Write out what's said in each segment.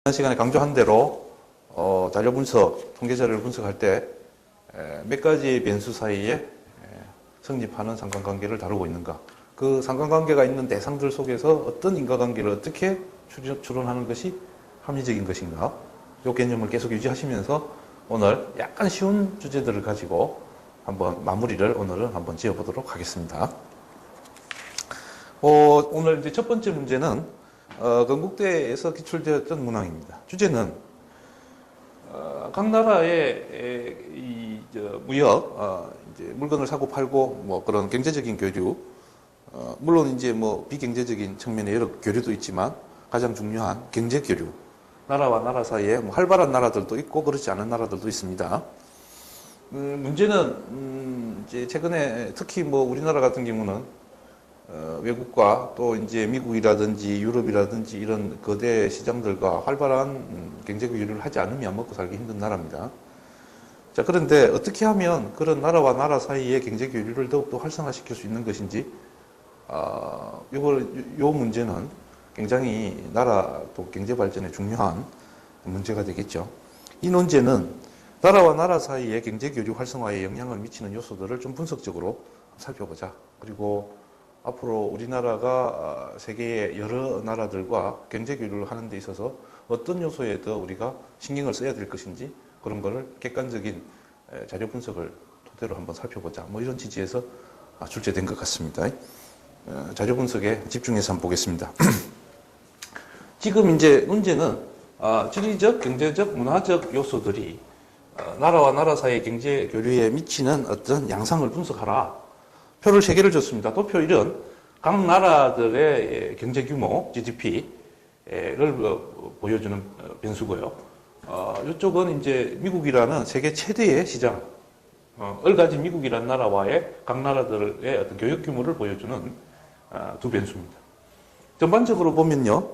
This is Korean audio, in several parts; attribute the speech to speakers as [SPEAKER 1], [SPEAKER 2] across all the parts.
[SPEAKER 1] 지난 시간에 강조한 대로 자료 분석, 통계 자료를 분석할 때 몇 가지 변수 사이에 성립하는 상관관계를 다루고 있는가. 그 상관관계가 있는 대상들 속에서 어떤 인과관계를 어떻게 추론하는 것이 합리적인 것인가. 이 개념을 계속 유지하시면서 오늘 약간 쉬운 주제들을 가지고 한번 마무리를 오늘은 한번 지어보도록 하겠습니다. 오늘 이제 첫 번째 문제는 건국대에서 기출되었던 문항입니다. 주제는 각 나라의 무역, 이제 물건을 사고 팔고 뭐 그런 경제적인 교류, 물론 이제 뭐 비경제적인 측면의 여러 교류도 있지만 가장 중요한 경제 교류, 나라와 나라 사이에 뭐 활발한 나라들도 있고 그렇지 않은 나라들도 있습니다. 문제는 이제 최근에 특히 뭐 우리나라 같은 경우는 외국과 또 이제 미국이라든지 유럽이라든지 이런 거대 시장들과 활발한 경제 교류를 하지 않으면 먹고 살기 힘든 나라입니다. 자, 그런데 어떻게 하면 그런 나라와 나라 사이의 경제 교류를 더욱더 활성화시킬 수 있는 것인지, 요 문제는 굉장히 나라 또 경제 발전에 중요한 문제가 되겠죠. 이 논제는 나라와 나라 사이의 경제 교류 활성화에 영향을 미치는 요소들을 좀 분석적으로 살펴보자. 그리고 앞으로 우리나라가 세계의 여러 나라들과 경제 교류를 하는 데 있어서 어떤 요소에 더 우리가 신경을 써야 될 것인지 그런 거를 객관적인 자료 분석을 토대로 한번 살펴보자. 뭐 이런 취지에서 출제된 것 같습니다. 자료 분석에 집중해서 한번 보겠습니다. 지금 이제 문제는 지리적, 경제적, 문화적 요소들이 나라와 나라 사이의 경제 교류에 미치는 어떤 양상을 분석하라. 표를 3개를 줬습니다. 도표 1은 각 나라들의 경제 규모, GDP를 보여주는 변수고요. 이쪽은 이제 미국이라는 세계 최대의 시장, 을가진 미국이라는 나라와의 각 나라들의 어떤 교역 규모를 보여주는 두 변수입니다. 전반적으로 보면요,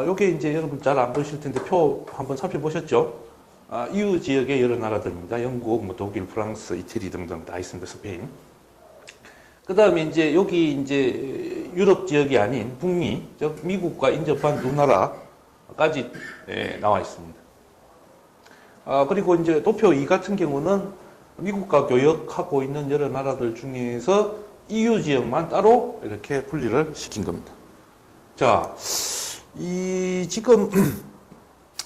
[SPEAKER 1] 요게 이제 여러분 잘 안 보실 텐데 표 한번 살펴보셨죠? EU 지역의 여러 나라들입니다. 영국, 뭐 독일, 프랑스, 이태리 등등 다 있습니다. 스페인. 그 다음에 이제 여기 이제 유럽 지역이 아닌 북미, 즉 미국과 인접한 두 나라까지 나와 있습니다. 그리고 이제 도표 2 같은 경우는 미국과 교역하고 있는 여러 나라들 중에서 EU 지역만 따로 이렇게 분리를 시킨 겁니다. 자, 지금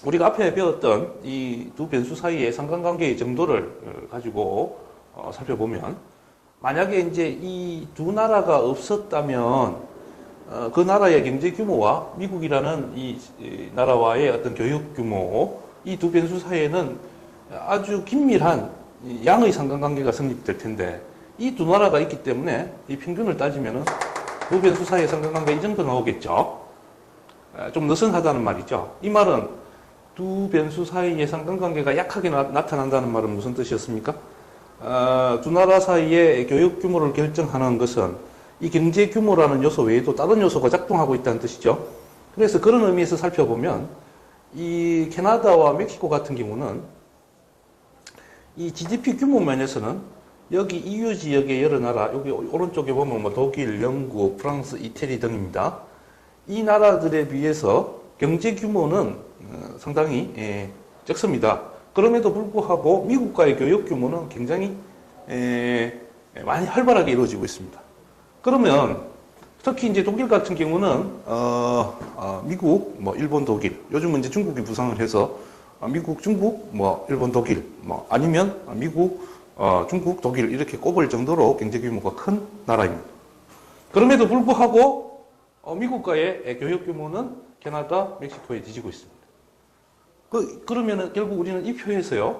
[SPEAKER 1] 우리가 앞에 배웠던 이 두 변수 사이의 상관관계의 정도를 가지고 살펴보면 만약에 이제 이 두 나라가 없었다면 그 나라의 경제 규모와 미국이라는 이 나라와의 어떤 교육 규모, 이 두 변수 사이에는 아주 긴밀한 양의 상관관계가 성립될 텐데 이 두 나라가 있기 때문에 이 평균을 따지면은 두 변수 사이의 상관관계 이 정도 나오겠죠. 좀 느슨하다는 말이죠. 이 말은 두 변수 사이의 상관관계가 약하게 나타난다는 말은 무슨 뜻이었습니까? 두 나라 사이의 교육 규모를 결정하는 것은 이 경제 규모라는 요소 외에도 다른 요소가 작동하고 있다는 뜻이죠. 그래서 그런 의미에서 살펴보면 이 캐나다와 멕시코 같은 경우는 이 GDP 규모 면에서는 여기 EU 지역의 여러 나라, 여기 오른쪽에 보면 뭐 독일, 영국, 프랑스, 이태리 등입니다. 이 나라들에 비해서 경제 규모는 상당히 적습니다. 그럼에도 불구하고 미국과의 교역 규모는 굉장히 많이 활발하게 이루어지고 있습니다. 그러면 특히 이제 독일 같은 경우는 미국, 뭐 일본, 독일, 요즘은 이제 중국이 부상을 해서 미국, 중국, 뭐 일본, 독일, 뭐 아니면 미국, 중국, 독일 이렇게 꼽을 정도로 경제 규모가 큰 나라입니다. 그럼에도 불구하고 미국과의 교역 규모는 캐나다, 멕시코에 뒤지고 있습니다. 그러면은 결국 우리는 이 표에서요,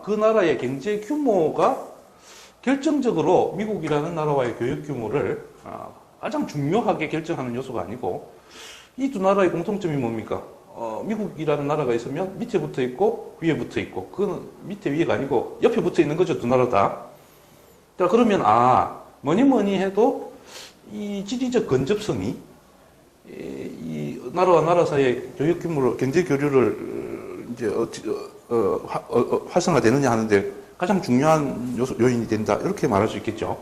[SPEAKER 1] 그 나라의 경제 규모가 결정적으로 미국이라는 나라와의 교역 규모를 가장 중요하게 결정하는 요소가 아니고 이 두 나라의 공통점이 뭡니까? 미국이라는 나라가 있으면 밑에 붙어 있고 위에 붙어 있고 그건 밑에 위에가 아니고 옆에 붙어 있는 거죠, 두 나라 다. 자, 그러면 뭐니 해도 이 지리적 근접성이 이 나라와 나라 사이의 교육 규모를, 경제 교류를 이제 활성화되느냐 하는데 가장 중요한 요인이 된다. 이렇게 말할 수 있겠죠.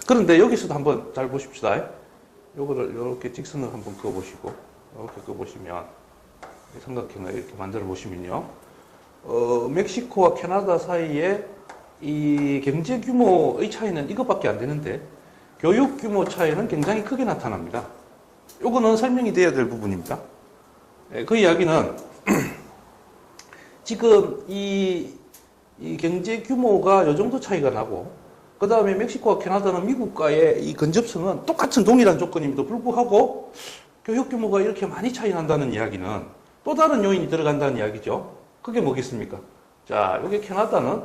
[SPEAKER 1] 그런데 여기서도 한번 잘 보십시다. 요거를 이렇게 직선을 한번 그어보시고, 이렇게 그어보시면, 삼각형을 이렇게 만들어 보시면요. 멕시코와 캐나다 사이에 이 경제 규모의 차이는 이것밖에 안 되는데 교육 규모 차이는 굉장히 크게 나타납니다. 요거는 설명이 돼야 될 부분입니다. 그 이야기는 지금 이 경제 규모가 요 정도 차이가 나고 그 다음에 멕시코와 캐나다는 미국과의 이 근접성은 똑같은 동일한 조건임에도 불구하고 교육 규모가 이렇게 많이 차이 난다는 이야기는 또 다른 요인이 들어간다는 이야기죠. 그게 뭐겠습니까? 자, 여기 캐나다는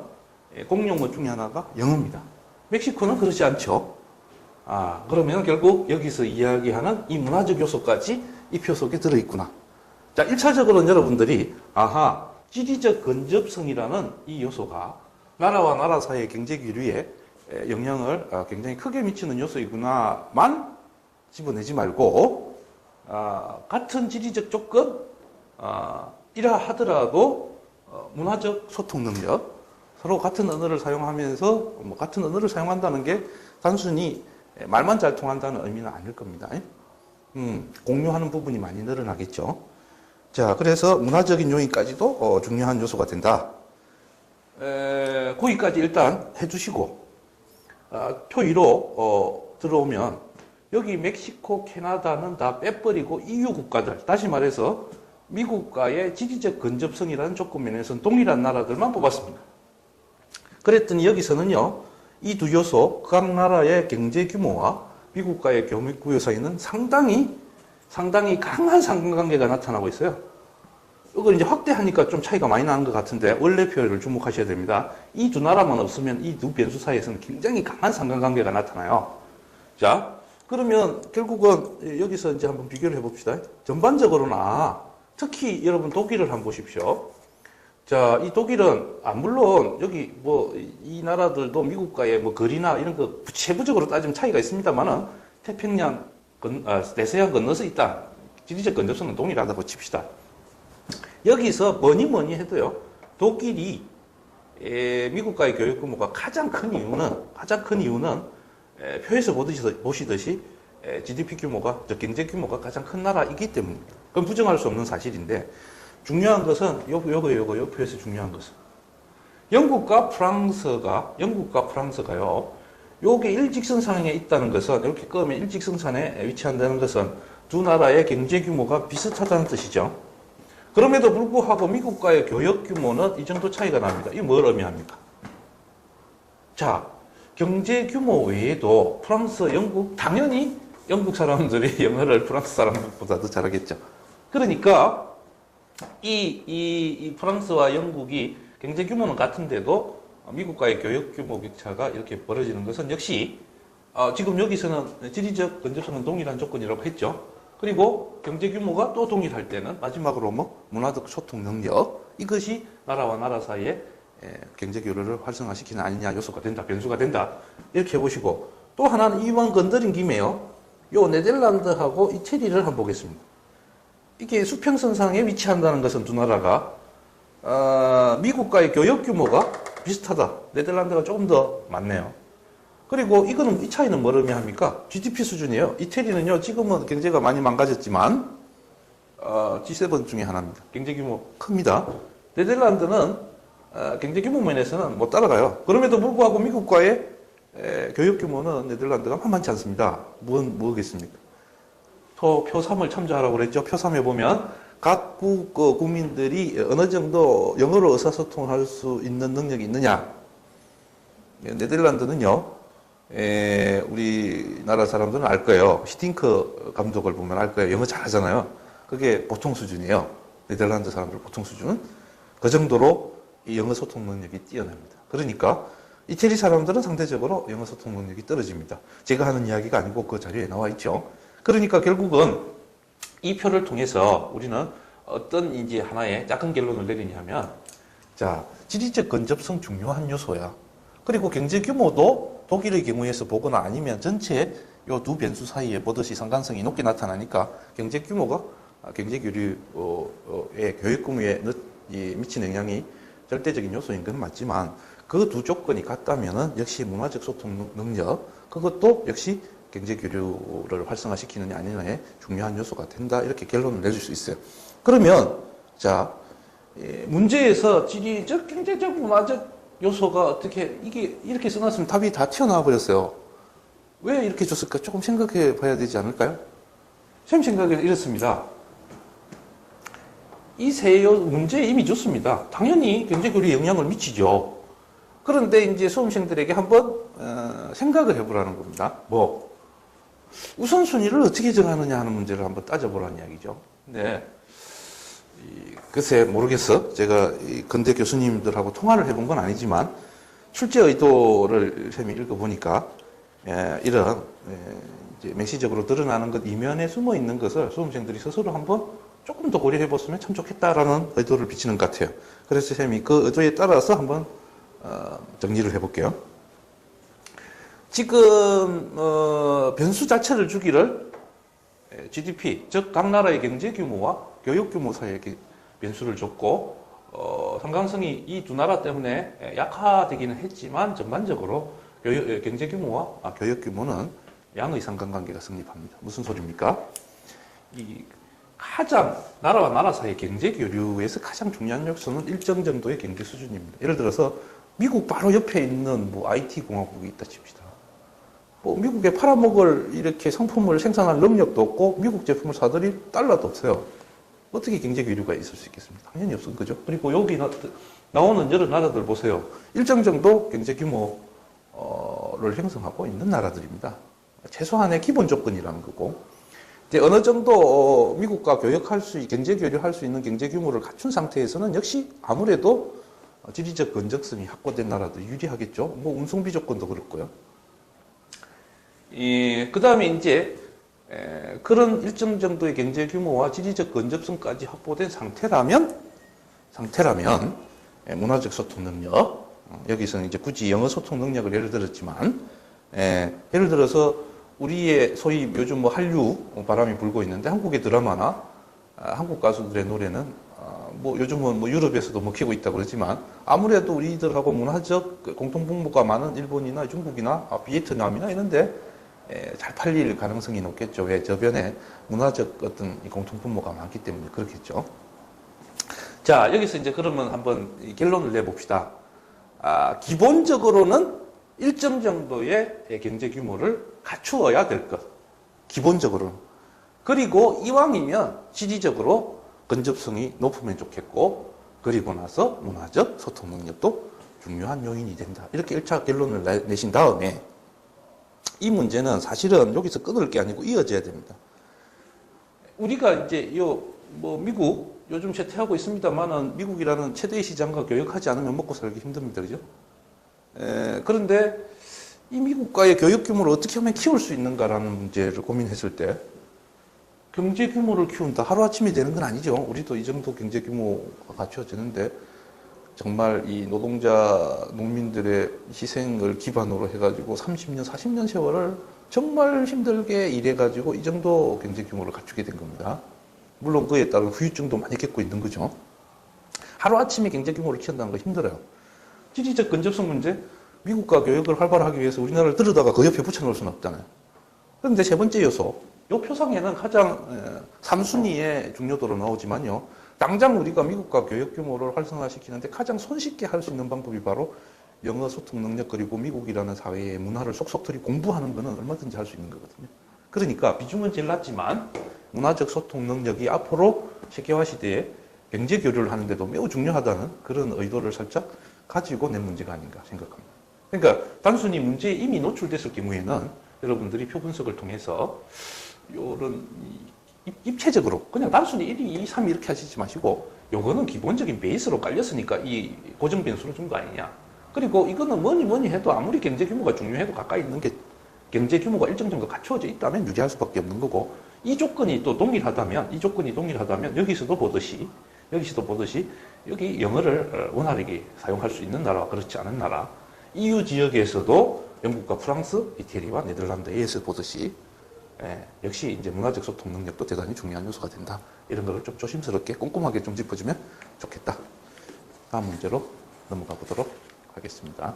[SPEAKER 1] 공용어 중에 하나가 영어입니다. 멕시코는 그렇지 않죠. 그러면 결국 여기서 이야기하는 이 문화적 요소까지 이 표 속에 들어있구나. 자, 1차적으로는 여러분들이, 지리적 근접성이라는 이 요소가 나라와 나라 사이의 경제 기류에 영향을 굉장히 크게 미치는 요소이구나만 집어내지 말고, 같은 지리적 조건, 이라 하더라도 문화적 소통 능력, 서로 같은 언어를 사용하면서 같은 언어를 사용한다는 게 단순히 말만 잘 통한다는 의미는 아닐 겁니다. 공유하는 부분이 많이 늘어나겠죠. 자, 그래서 문화적인 요인까지도 중요한 요소가 된다. 거기까지 일단 해주시고 표 2로 들어오면 여기 멕시코, 캐나다는 다 빼버리고 EU 국가들, 다시 말해서 미국과의 지리적 근접성이라는 조건 면에서는 동일한 나라들만 뽑았습니다. 그랬더니 여기서는요, 이 두 요소, 각 나라의 경제 규모와 미국과의 교육 구요 사이는 상당히 강한 상관관계가 나타나고 있어요. 이걸 이제 확대하니까 좀 차이가 많이 나는 것 같은데, 원래 표현을 주목하셔야 됩니다. 이 두 나라만 없으면 이 두 변수 사이에서는 굉장히 강한 상관관계가 나타나요. 자, 그러면 결국은 여기서 이제 한번 비교를 해봅시다. 전반적으로는, 특히 여러분 독일을 한번 보십시오. 자, 이 독일은, 물론 여기 이 나라들도 미국과의 거리나 이런 거 세부적으로 따지면 차이가 있습니다만은 태평양, 대서양 건너서 있다. 지리적 근접성은 동일하다고 칩시다. 여기서 뭐니 해도요, 독일이 미국과의 교육 규모가 가장 큰 이유는 표에서 보시듯이 GDP 규모가, 경제 규모가 가장 큰 나라이기 때문입니다. 그건 부정할 수 없는 사실인데, 중요한 것은 요 표에서 중요한 것은 영국과 프랑스가요, 요게 일직선상에 있다는 것은, 이렇게 끄면 일직선상에 위치한다는 것은 두 나라의 경제 규모가 비슷하다는 뜻이죠. 그럼에도 불구하고 미국과의 교역 규모는 이 정도 차이가 납니다. 이게 뭘 의미합니까? 자, 경제 규모 외에도 프랑스, 영국, 당연히 영국 사람들이 영어를 프랑스 사람들보다 더 잘하겠죠. 그러니까 이 프랑스와 영국이 경제 규모는 같은데도 미국과의 교역 규모 격차가 이렇게 벌어지는 것은 역시 지금 여기서는 지리적 근접성은 동일한 조건이라고 했죠. 그리고 경제 규모가 또 동일할 때는 마지막으로 문화적 소통 능력, 이것이 나라와 나라 사이에 경제 교류를 활성화시키는 아니냐 요소가 된다, 변수가 된다, 이렇게 해보시고, 또 하나는 이왕 건드린 김에요, 요 네덜란드하고 이태리를 한번 보겠습니다. 이게 수평선상에 위치한다는 것은 두 나라가 미국과의 교역 규모가 비슷하다. 네덜란드가 조금 더 많네요. 그리고 이 차이는 뭘 의미합니까? GDP 수준이에요. 이태리는요, 지금은 경제가 많이 망가졌지만 G7 중에 하나입니다. 경제 규모 큽니다. 네덜란드는 경제 규모 면에서는 못 따라가요. 그럼에도 불구하고 미국과의 교육 규모는 네덜란드가 만만치 않습니다. 뭐겠습니까? 표 3을 참조하라고 그랬죠. 표 3에 보면 각국 국민들이 어느 정도 영어로 의사소통을 할 수 있는 능력이 있느냐. 네덜란드는요, 우리나라 사람들은 알 거예요. 히팅크 감독을 보면 알 거예요. 영어 잘하잖아요. 그게 보통 수준이에요. 네덜란드 사람들 보통 수준은. 그 정도로 이 영어 소통 능력이 뛰어납니다. 그러니까 이태리 사람들은 상대적으로 영어 소통 능력이 떨어집니다. 제가 하는 이야기가 아니고 그 자료에 나와 있죠. 그러니까 결국은 이 표를 통해서 우리는 어떤 이제 하나의 작은 결론을 내리냐면, 자, 지리적 근접성 중요한 요소야. 그리고 경제 규모도 독일의 경우에서 보거나 아니면 전체 요 두 변수 사이에 보듯이 상관성이 높게 나타나니까 경제 규모가 경제 교류의 교육 규모에 미치는 영향이 절대적인 요소인 건 맞지만, 그 두 조건이 같다면은 역시 문화적 소통 능력, 그것도 역시 경제 교류를 활성화시키느냐 아니냐의 중요한 요소가 된다. 이렇게 결론을 내줄 수 있어요. 그러면 자, 문제에서 지리적, 경제적, 문화적 요소가 어떻게, 이게 이렇게 써놨으면 답이 다 튀어나와 버렸어요. 왜 이렇게 줬을까? 조금 생각해 봐야 되지 않을까요? 선생님 생각에는 이렇습니다. 이 세 문제에 이미 줬습니다. 당연히 경제교류에 영향을 미치죠. 그런데 이제 수험생들에게 한번 생각을 해보라는 겁니다. 뭐 우선순위를 어떻게 정하느냐 하는 문제를 한번 따져보라는 이야기죠. 네. 글쎄 모르겠어. 제가 근대 교수님들하고 통화를 해본 건 아니지만 출제 의도를 쌤이 읽어보니까 이런 이제 메시적으로 드러나는 것 이면에 숨어 있는 것을 수험생들이 스스로 한번 조금 더 고려해 봤으면 참 좋겠다라는 의도를 비치는 것 같아요. 그래서 쌤이 그 의도에 따라서 한번 정리를 해볼게요. 지금 변수 자체를 주기를 GDP, 즉 각 나라의 경제 규모와 교육 규모 사이의 변수를 줬고 상관성이 이 두 나라 때문에 약화되기는 했지만 전반적으로 경제 규모와 교육 규모는 양의 상관관계가 성립합니다. 무슨 소리입니까? 이 가장 나라와 나라 사이의 경제 교류에서 가장 중요한 요소는 일정 정도의 경제 수준입니다. 예를 들어서 미국 바로 옆에 있는 뭐 IT 공화국이 있다 칩시다. 뭐 미국에 팔아먹을 이렇게 상품을 생산할 능력도 없고 미국 제품을 사들일 달러도 없어요. 어떻게 경제 교류가 있을 수 있겠습니까? 당연히 없은 거죠. 그리고 여기 나오는 여러 나라들 보세요. 일정 정도 경제 규모를 형성하고 있는 나라들입니다. 최소한의 기본 조건이라는 거고. 이제 어느 정도 미국과 경제 교류할 수 있는 경제 규모를 갖춘 상태에서는 역시 아무래도 지리적 건전성이 확보된 나라도 유리하겠죠. 뭐 운송비 조건도 그렇고요. 그 다음에 이제 그런 일정 정도의 경제 규모와 지리적 건전성까지 확보된 상태라면 문화적 소통 능력, 여기서는 이제 굳이 영어 소통 능력을 예를 들었지만 예를 들어서 우리의 소위 요즘 뭐 한류 바람이 불고 있는데 한국의 드라마나 한국 가수들의 노래는 뭐 요즘은 뭐 유럽에서도 먹히고 있다고 그러지만 아무래도 우리들하고 문화적 공통분모가 많은 일본이나 중국이나 비에트남이나 이런데 잘 팔릴 가능성이 높겠죠. 왜? 저변에 문화적 어떤 공통분모가 많기 때문에 그렇겠죠. 자, 여기서 이제 그러면 한번 결론을 내봅시다. 기본적으로는 일정 정도의 경제 규모를 갖추어야 될 것. 기본적으로는. 그리고 이왕이면 지리적으로 근접성이 높으면 좋겠고, 그리고 나서 문화적 소통 능력도 중요한 요인이 된다. 이렇게 1차 결론을 내신 다음에 이 문제는 사실은 여기서 끊을 게 아니고 이어져야 됩니다. 우리가 이제 미국 요즘 쇠퇴하고 있습니다만은 미국이라는 최대의 시장과 교역하지 않으면 먹고 살기 힘듭니다. 그죠? 그런데 이 미국과의 교역 규모를 어떻게 하면 키울 수 있는가라는 문제를 고민했을 때 경제 규모를 키운다. 하루아침에 되는 건 아니죠. 우리도 이 정도 경제 규모가 갖춰지는데 정말 이 노동자, 농민들의 희생을 기반으로 해가지고 30년, 40년 세월을 정말 힘들게 일해가지고 이 정도 경제 규모를 갖추게 된 겁니다. 물론 그에 따른 후유증도 많이 겪고 있는 거죠. 하루아침에 경제 규모를 키운다는 거 힘들어요. 지리적 근접성 문제, 미국과 교역을 활발하기 위해서 우리나라를 들여다가 그 옆에 붙여놓을 수는 없잖아요. 그런데 세 번째 요소, 이 표상에는 가장 3순위의 중요도로 나오지만요. 당장 우리가 미국과 교역 규모를 활성화시키는데 가장 손쉽게 할 수 있는 방법이 바로 영어 소통 능력 그리고 미국이라는 사회의 문화를 속속들이 공부하는 것은 얼마든지 할 수 있는 거거든요. 그러니까 비중은 제일 낮지만 문화적 소통 능력이 앞으로 세계화 시대에 경제 교류를 하는데도 매우 중요하다는 그런 의도를 살짝 가지고 낸 문제가 아닌가 생각합니다. 그러니까 단순히 문제에 이미 노출됐을 경우에는 여러분들이 표 분석을 통해서 이런 입체적으로 그냥 단순히 1, 2, 3 이렇게 하시지 마시고 요거는 기본적인 베이스로 깔렸으니까 이 고정 변수를 준 거 아니냐. 그리고 이거는 뭐니 해도 아무리 경제 규모가 중요해도 가까이 있는 게 경제 규모가 일정 정도 갖추어져 있다면 유지할 수밖에 없는 거고 이 조건이 동일하다면 여기서도 보듯이 여기 영어를 원활하게 사용할 수 있는 나라와 그렇지 않은 나라 EU 지역에서도 영국과 프랑스, 이태리와 네덜란드에서 보듯이 역시 이제 문화적 소통 능력도 대단히 중요한 요소가 된다. 이런 거를 좀 조심스럽게 꼼꼼하게 좀 짚어주면 좋겠다. 다음 문제로 넘어가 보도록 하겠습니다.